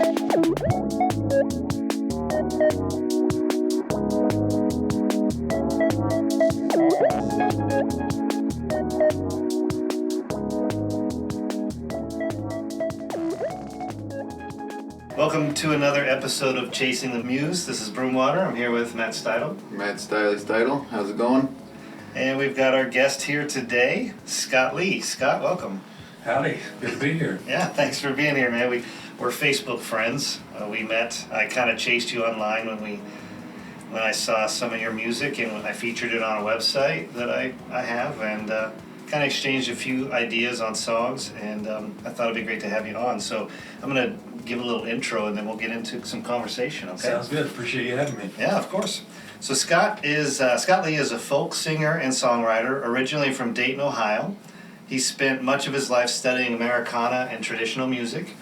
Welcome to another episode of Chasing the Muse. This is Broomwater. I'm here with Matt Steidel. Matt Steidel. How's it going? And we've got our guest here today, Scott Lee. Scott, welcome. Howdy. Good to be here. Yeah, thanks for being here, man. We're Facebook friends. We met. I kind of chased you online when I saw some of your music, and when I featured it on a website that I have, and kind of exchanged a few ideas on songs, and I thought it'd be great to have you on. So I'm going to give a little intro, and then we'll get into some conversation, okay? Sounds good. Appreciate you having me. Yeah, of course. So Scott Lee is a folk singer and songwriter, originally from Dayton, Ohio. He spent much of his life studying Americana and traditional music,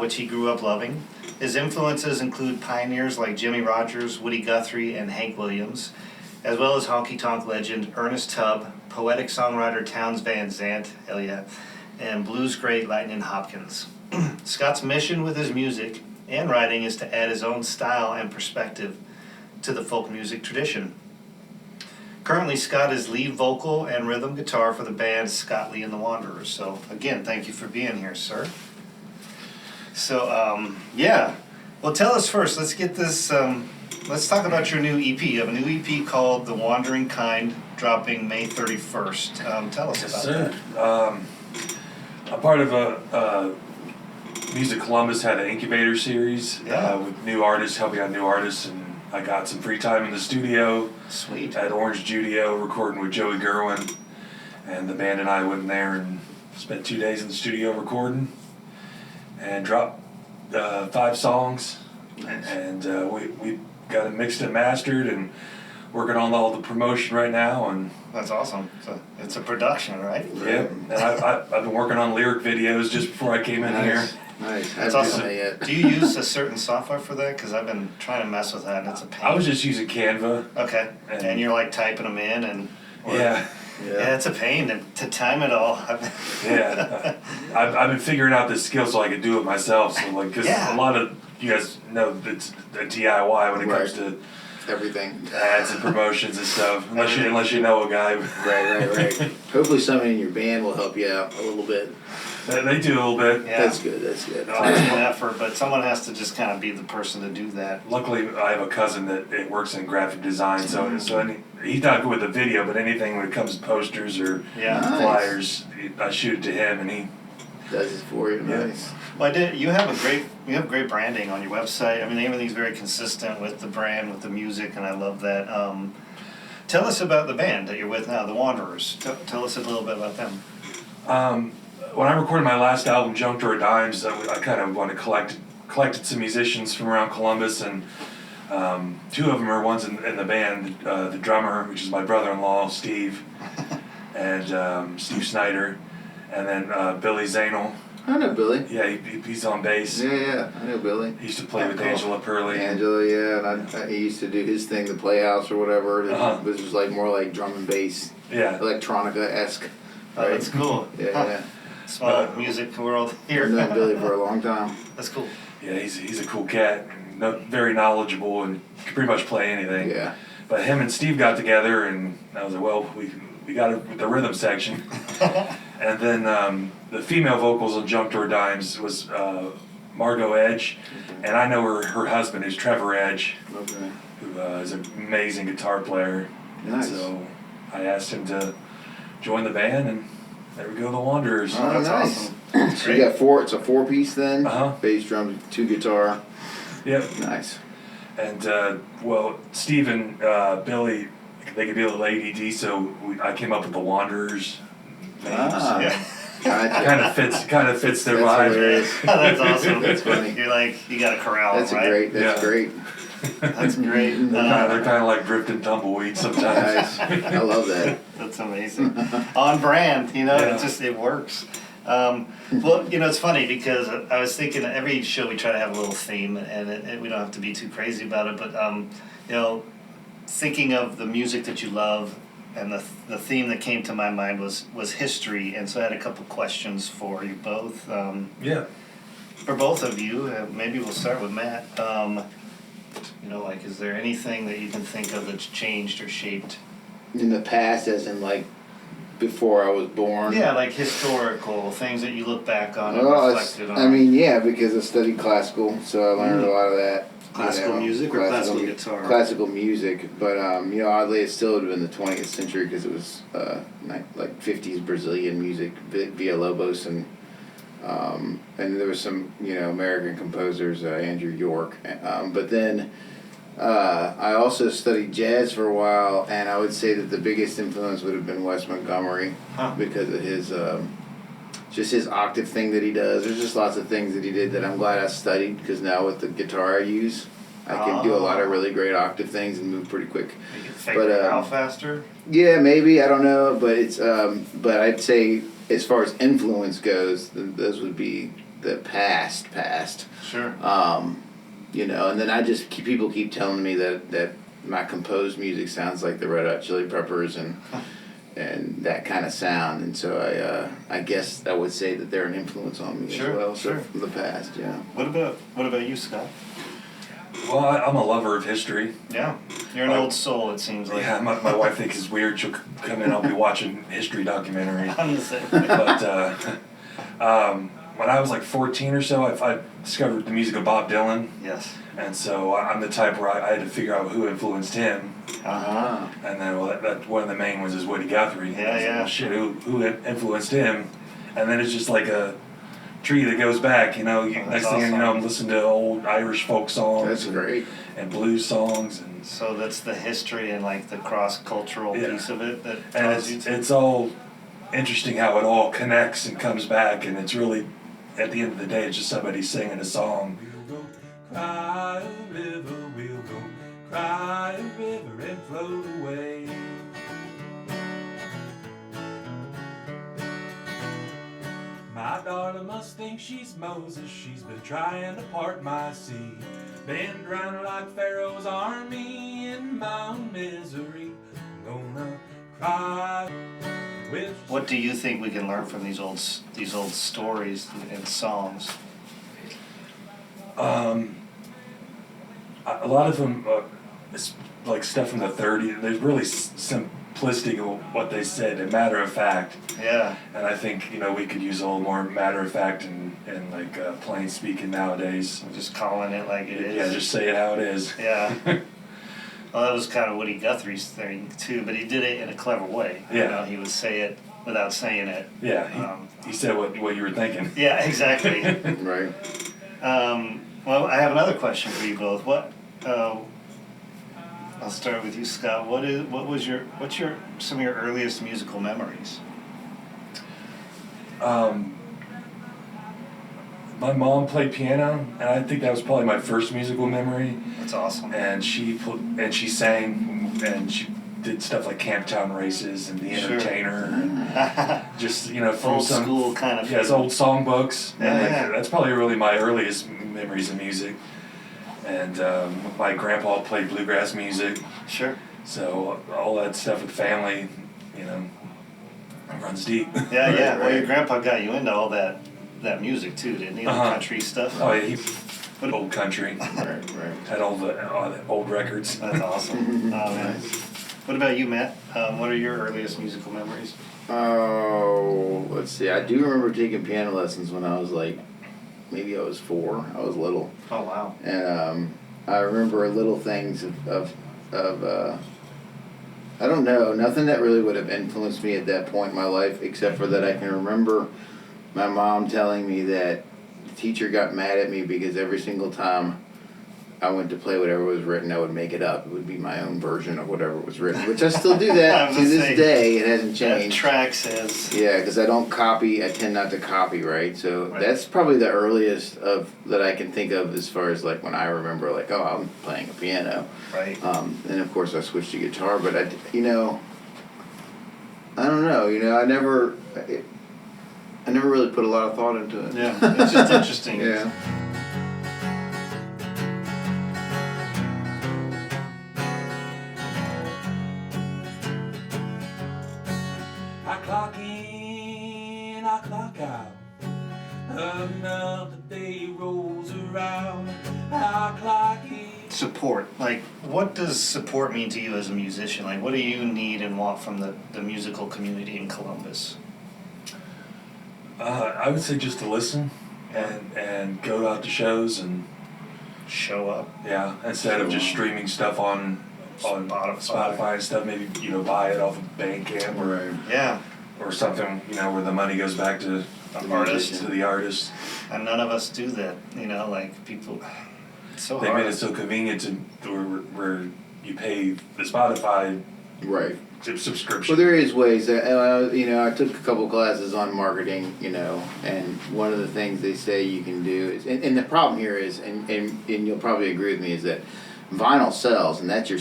which he grew up loving. His influences include pioneers like Jimmie Rodgers, Woody Guthrie, and Hank Williams, as well as honky-tonk legend Ernest Tubb, poetic songwriter Townes Van Zandt, hell yeah, and blues great Lightnin Hopkins. Scott's mission with his music and writing is to add his own style and perspective to the folk music tradition. Currently, Scott is lead vocal and rhythm guitar for the band Scott Lee and the Wanderers. So, again, thank you for being here, sir. So, well, tell us first. Let's get this. Let's talk about your new EP. You have a new EP called The Wandering Kind, dropping May 31st. Tell us about that. I'm part of Music Columbus had an incubator series with new artists, helping out new artists, and I got some free time in the studio. Sweet. At Orange Studio, recording with Joey Gerwin, and the band and I went in there and spent 2 days in the studio recording, and dropped 5 songs. Nice. And we got it mixed and mastered, and working on all the promotion right now. And that's awesome. So it's a production, right? Yeah, and I've been working on lyric videos just before I came in here. Nice. That's awesome. Do you use a certain software for that? Because I've been trying to mess with that, and it's a pain. I was just using Canva. Okay. And you're like typing them in, and yeah, it's a pain to time it all. Yeah, I've been figuring out this skill so I can do it myself. So like, because a lot of you guys know it's a DIY when it comes to everything, ads and promotions and stuff. Unless you know a guy. Right. Hopefully, somebody in your band will help you out a little bit. They do a little bit. Yeah. That's good. It's an effort, but someone has to just kind of be the person to do that. Luckily, I have a cousin that works in graphic design, so he's not good with the video, but anything when it comes to posters or flyers, I shoot it to him, and he does it for you. Yeah. Nice. Well, you have great branding on your website. I mean, everything's very consistent with the brand, with the music, and I love that. Tell us about the band that you're with now, the Wanderers. Tell us a little bit about them. When I recorded my last album, Junk Drawer Dimes, I kind of collected some musicians from around Columbus, and 2 of them are ones in the band. The drummer, which is my brother-in-law, Steve, and Steve Snyder, and then Billy Zainel. I know Billy. Yeah, he's on bass. Yeah, I know Billy. He used to play with Angela Purley. And he used to do his thing, the Playhouse or whatever. It was like more like drum and bass. Yeah. Electronica-esque. Right? Oh, that's cool. Yeah. Small music world here. I've known Billy for a long time. That's cool. Yeah, he's a cool cat. Very knowledgeable and can pretty much play anything. Yeah. But him and Steve got together, and I was like, well, we got it with the rhythm section. And then the female vocals on Junk Drawer Dimes was Margot Edge, and I know her husband is Trevor Edge, who is an amazing guitar player. Nice. And so I asked him to join the band, and there we go, the Wanderers. Oh, that's nice. Awesome. So you got 4, it's a 4-piece then? Bass, drums, 2 guitar. Yep. Nice. And, Steve and Billy, they could be a little ADD, so I came up with the Wanderers names. Kind of fits their vibe. That's awesome. That's funny. You're like, you got a corral, That's right? That's great. That's great. They're kind of like drift and tumbleweeds sometimes. Nice. I love that. That's amazing. On brand, it works. It's funny because I was thinking every show we try to have a little theme, and we don't have to be too crazy about it, but, thinking of the music that you love, and the theme that came to my mind was history, and so I had a couple questions for you both. for both of you, maybe we'll start with Matt. You know, like, is there anything that you can think of that's changed or shaped? In the past, as in like before I was born. Yeah, like historical things that you look back on and Well, reflected on. I mean, yeah, because I studied classical, so I learned a lot of that. Classical music or classical guitar? Classical music, but you know, oddly, it still would have been the 20th century because it was like 50s Brazilian music, Villa-Lobos, and there was some, you know, American composers, Andrew York, but then I also studied jazz for a while, and I would say that the biggest influence would have been Wes Montgomery because of his just his octave thing that he does. There's just lots of things that he did that I'm glad I studied, because now with the guitar I use, I can do a lot of really great octave things and move pretty quick. You can figure it out faster? Yeah, maybe, I don't know, but it's but I'd say as far as influence goes, those would be the past. Sure. You know, and then people keep telling me that my composed music sounds like the Red Hot Chili Peppers and that kind of sound, and so I guess I would say that they're an influence on me as well. Sure. So from the past, yeah. What about you, Scott? Well, I'm a lover of history. Yeah, you're an old soul, it seems like. Yeah, my wife thinks it's weird. She'll come in, I'll be watching history documentaries. I'm the same. But when I was like 14 or so, I discovered the music of Bob Dylan. Yes. And so I'm the type where I had to figure out who influenced him. Uh-huh. And then, well, that one of the main ones is Woody Guthrie. Yeah, yeah. Well, shit, who influenced him? And then it's just like a tree that goes back, you know. Next thing you know, I'm listening to old Irish folk songs. That's great. And blues songs. And so that's the history and like the cross-cultural piece of it that and tells you to. it's all interesting how it all connects and comes back, and it's really, at the end of the day, it's just somebody singing a song. We'll go cry a river, we'll go cry a river and float away. My daughter must think she's Moses, she's been trying to part my sea. Been drowned like Pharaoh's army in my own misery. I'm gonna cry. What do you think we can learn from these old stories and songs? A lot of them, it's like stuff from the 30s. There's really simplistic of what they said, and matter of fact. Yeah. And I think, you know, we could use a little more matter of fact and like plain speaking nowadays. Just calling it like it is. Yeah, just say it how it is. Yeah. Well, that was kind of Woody Guthrie's thing too, but he did it in a clever way. Yeah. You know, he would say it without saying it. Yeah, he said what you were thinking. Yeah, exactly. Right. Well, I have another question for you both. I'll start with you, Scott. What's some of your earliest musical memories? My mom played piano, and I think that was probably my first musical memory. That's awesome. And she sang, and she did stuff like Camptown Races and The Entertainer, and just, you know, from old some school kind of. yes, old songbooks. Yeah, And yeah. that's probably really my earliest memories of music. And my grandpa played bluegrass music, Sure. so all that stuff with family, you know, runs deep. Yeah, yeah. Right, Well, your right. grandpa got you into all that music too, didn't he? The country stuff. Oh yeah, he old country. Right. Had all the old records. That's awesome. Oh man. What about you, Matt? What are your earliest musical memories? Oh, let's see. I do remember taking piano lessons when I was like, maybe I was 4. I was little. Oh wow. And I remember little things of I don't know, nothing that really would have influenced me at that point in my life, except for that I can remember my mom telling me that the teacher got mad at me because every single time I went to play whatever was written, I would make it up. It would be my own version of whatever was written, which I still do that to this day. It hasn't That changed. track says. Yeah, because I don't copy. I tend not to copy, right? So Right. that's probably the earliest of that I can think of as far as like when I remember, like, oh, I'm playing a piano. Right. And of course I switched to guitar, but I don't know. I never really put a lot of thought into it. Yeah. It's just interesting. Yeah. I clock in, I clock out. Another day around our clock is. Support. Like, what does support mean to you as a musician? Like, what do you need and want from the musical community in Columbus? I would say just to listen and go out to shows and Show up. yeah, instead of just streaming stuff on Spotify and stuff. Maybe buy it off of Bandcamp or something. Where the money goes back to The artist. to the artist. And none of us do that. Like people. It's so They hard. made it so convenient to where you pay the Spotify Right. subscription. Well, there is ways that I took a couple classes on marketing, and one of the things they say you can do is, and the problem here is, and you'll probably agree with me, is that vinyl sells, and that's your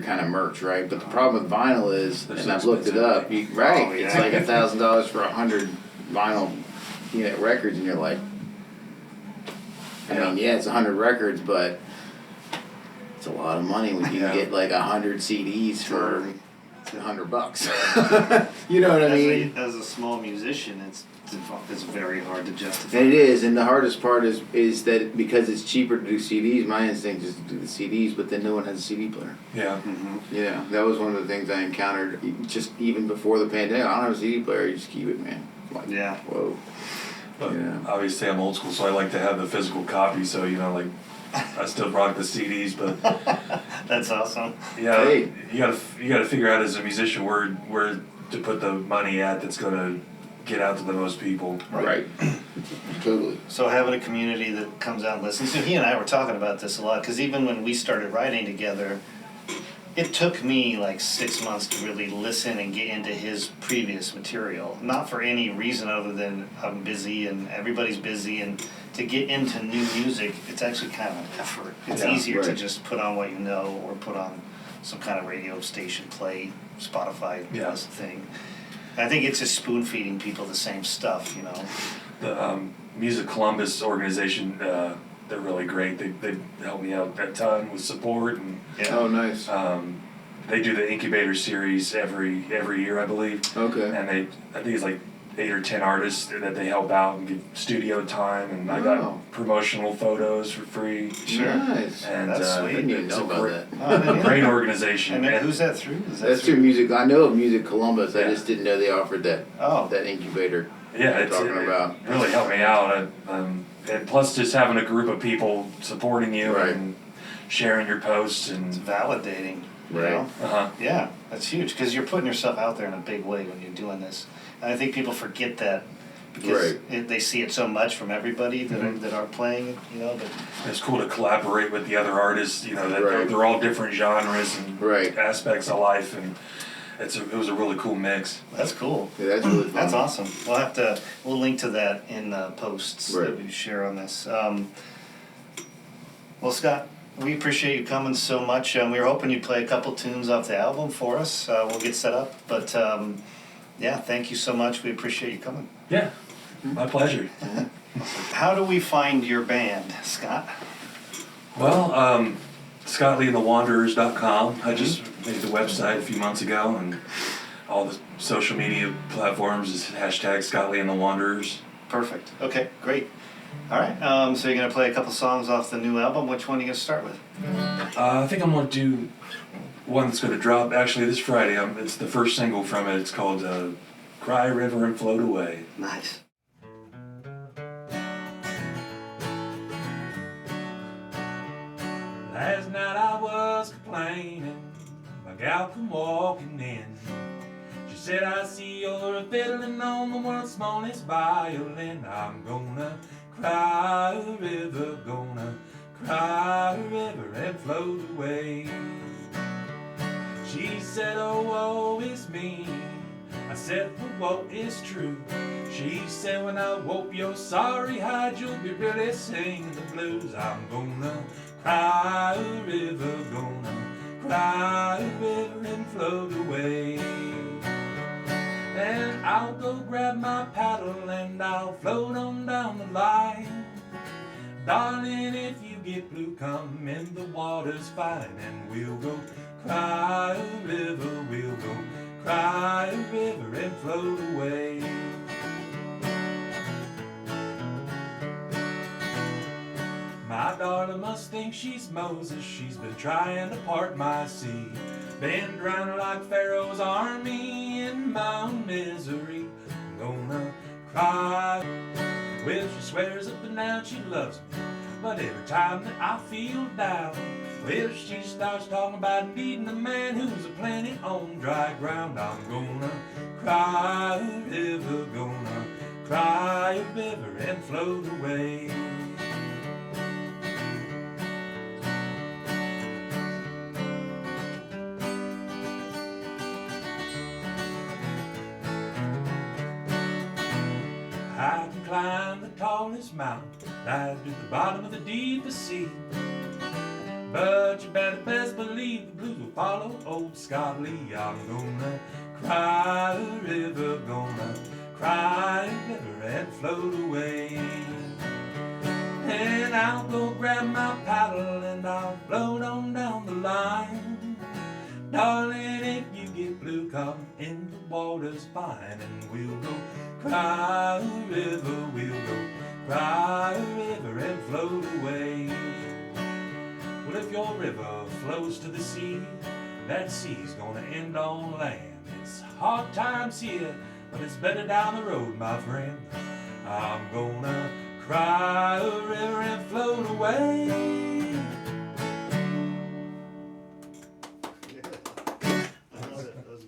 kind of merch, right? But the problem with vinyl is, They're and so I've looked it expensive. up, Oh, it's yeah. like $1,000 for 100 vinyl, records, and you're like, it's 100 records, but it's a lot of money when you Yeah. get like 100 CDs for $100. You know what I mean? As a small musician, it's very hard to justify. And it is, and the hardest part is that because it's cheaper to do CDs, my instinct is to do the CDs, but then no one has a CD player. Yeah. Mm-hmm. Yeah, that was one of the things I encountered just even before the pandemic. I don't have a CD player, you just keep it, man. Like, Yeah. whoa. But Yeah. obviously I'm old school, so I like to have the physical copy. So I still rock the CDs, but That's awesome. yeah, Hey. you gotta figure out as a musician where to put the money at that's gonna get out to the most people. Right. Totally. So having a community that comes out and listens. So he and I were talking about this a lot, because even when we started writing together, it took me like 6 months to really listen and get into his previous material. Not for any reason other than I'm busy and everybody's busy, and to get into new music, it's actually kind of an effort. It's Yeah, easier to right. just put on what you know, or put on some kind of radio station play, Spotify Yeah. thing. And I think it's just spoon feeding people the same stuff. The Music Columbus organization, they're really great. They help me out a ton with support, and Yeah. Oh, nice. they do the incubator series every year, I believe. Okay. And I think it's like 8 or 10 artists that they help out and give studio time, and I Wow. got promotional photos for free. Sure. Nice. And That's I sweet. didn't even it's know a about great, that. Oh, didn't you? great organization. And who's that through? Is that That's through music. I know of Music Columbus. I Yeah. just didn't know they offered that incubator. Yeah, you're talking about. It really helped me out. And plus, just having a group of people supporting you Right. and sharing your posts It's and validating. you Right. know? Yeah, that's huge, because you're putting yourself out there in a big way when you're doing this. And I think people forget that, because they see it so much from everybody that are playing it, But it's cool to collaborate with the other artists. That Right. they're all different genres and Right. aspects of life, and it was a really cool mix. that's cool. Yeah, that's really fun. That's awesome. We'll link to that in the posts Right. that we share on this. Well, Scott, we appreciate you coming so much. We were hoping you'd play a couple tunes off the album for us. We'll get set up, but thank you so much. We appreciate you coming. Yeah, my pleasure. How do we find your band, Scott? Well, ScottLeeandTheWanderers.com. I just made the website a few months ago, and all the social media platforms is hashtag ScottLeeandTheWanderers. Perfect. Okay, great. All right. So you're gonna play a couple songs off the new album. Which one are you gonna start with? I think I'm going to do one that's going to drop actually this Friday. It's the first single from it. It's called Cry River and Float Away. Nice. Last night I was complaining, my gal come walking in. She said, I see you're fiddling on the world's smallest violin. I'm gonna cry a river, gonna cry a river and float away. She said, oh, woe is me. I said, well, woe is true. She said, when I woke your sorry hide, you'll be really singing the blues. I'm gonna cry a river, gonna cry a river and float away. And I'll go grab my paddle and I'll float on down the line. Darling, if you get blue, come in, the water's fine. And we'll go cry a river, we'll go cry a river and float away. darling must think she's Moses. She's been trying to part my sea. Been drowning like Pharaoh's army in my own misery. I'm gonna cry. Well, she swears up and down she loves me, but every time that I feel down, well, she starts talking about needing a man who's a planet on dry ground. I'm gonna cry a river, gonna cry a river and float away. I can climb the tallest mountain, dive to the bottom of the deepest sea, but you better best believe the blues will follow old Scott Lee. I'm gonna cry a river, gonna cry a river and float away. And I'll go grab my paddle and I'll float on down the line. Darling, if you get blue, come in the water's fine. And we'll go cry a river, we'll go cry a river and float away. Well, if your river flows to the sea, that sea's gonna end on land. It's hard times here, but it's better down the road, my friend. I'm gonna cry a river and float away.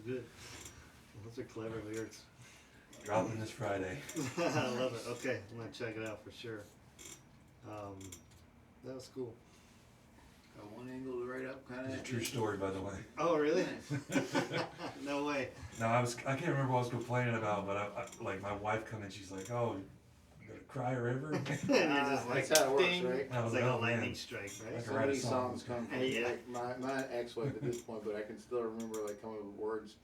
Good. Those are clever lyrics. Dropping this Friday. I love it. Okay, I'm gonna check it out for sure. That was cool. Got one angle to write up, kind of. It's a true story, by the way. Oh, really? No way. No, I can't remember what I was complaining about, but I like my wife come in, she's like, "Oh, you gonna cry a river?" And you're just like, That's how it works, ding. right? It's I was like like, a oh, lightning man. strike, right? Like So write a many song. songs come from Yeah. like my ex-wife at this point, but I can still remember like coming up with words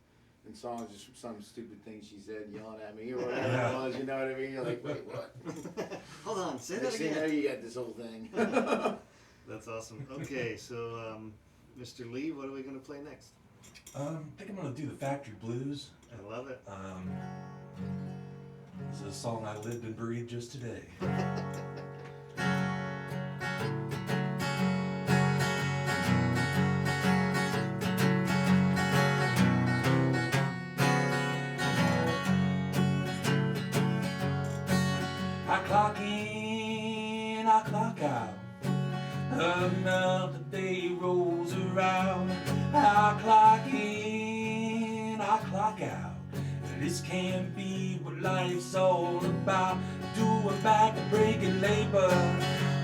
and songs just from some stupid thing she said, yelling at me or whatever Yeah. it was. You know what I mean? You're like, wait, what? Hold on, say that Next thing you know, again. you got this whole thing. That's awesome. Okay, so Mr. Lee, what are we gonna play next? I think I'm gonna do the Factory Blues. I love it. This is a song I lived and breathed just today. I clock in, I clock out. Another day rolls around. I clock in, I clock out. This can't be what life's all about. Doing back and breaking labor,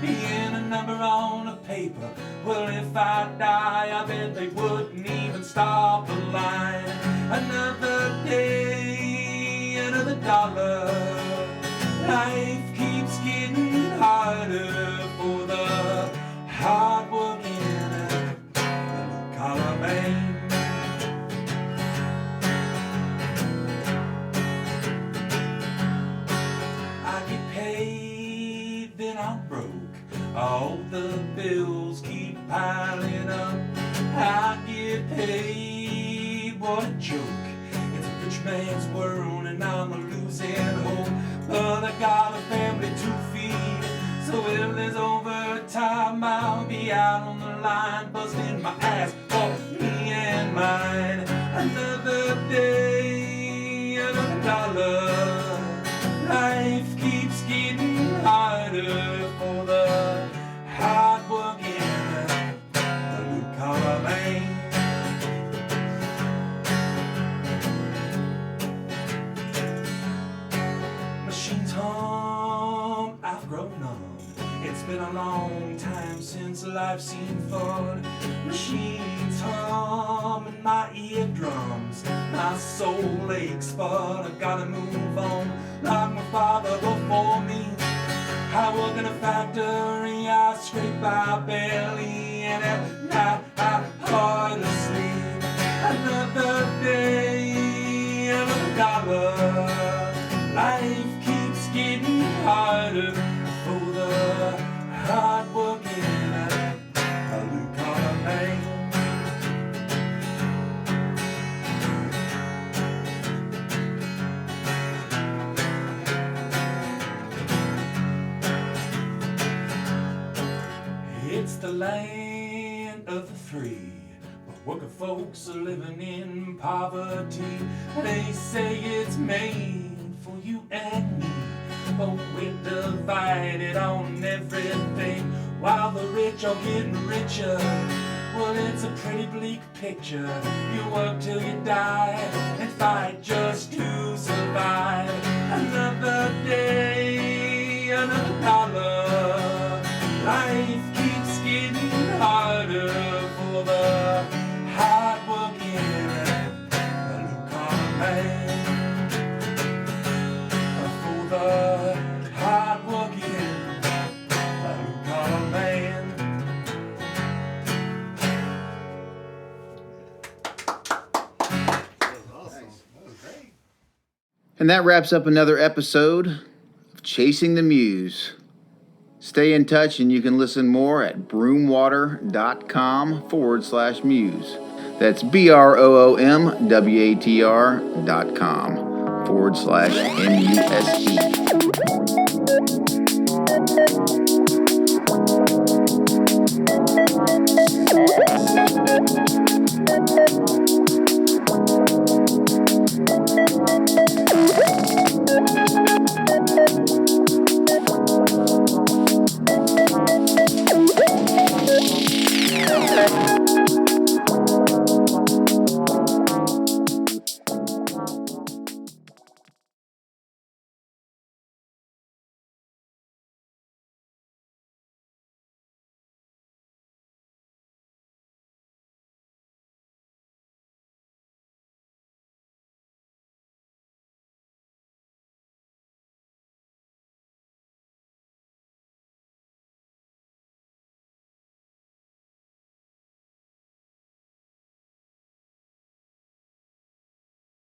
being a number on a paper. Well, if I die, I bet they wouldn't even stop the line. Another day, another dollar. Life keeps getting harder for the hard-working blue-collar man. I get paid, then I'm broke. All the bills keep piling up. I get paid, what a joke. It's a rich man's world and I'm losing hope. But I got a family to feed, so if there's overtime, I'll be out on the line, busting my ass for me and mine. Another day, another dollar. Life keeps getting harder for the hard-working blue-collar man. Machines hum, I've grown numb. It's been a long time since life's seen fun. Machines hum in my eardrums. My soul aches, but I gotta move on. Like my father before me, I work in a factory. I scrape my belly, and at night I hardly sleep. Another day, another dollar. Life keeps getting harder for the hard-working blue-collar man. It's the land of the free, but working folks are living in poverty. They say it's made for you and me, but we're divided on everything, while the rich are getting richer. Well, it's a pretty bleak picture. You work till you die and fight just to survive. Another day, another dollar. Life keeps getting harder for the hard-working blue-collar man. For the hard-working blue-collar man. And that wraps up another episode of Chasing the Muse. Stay in touch and you can listen more at broomwater.com/muse. That's BROOMWATR.com/MUSE.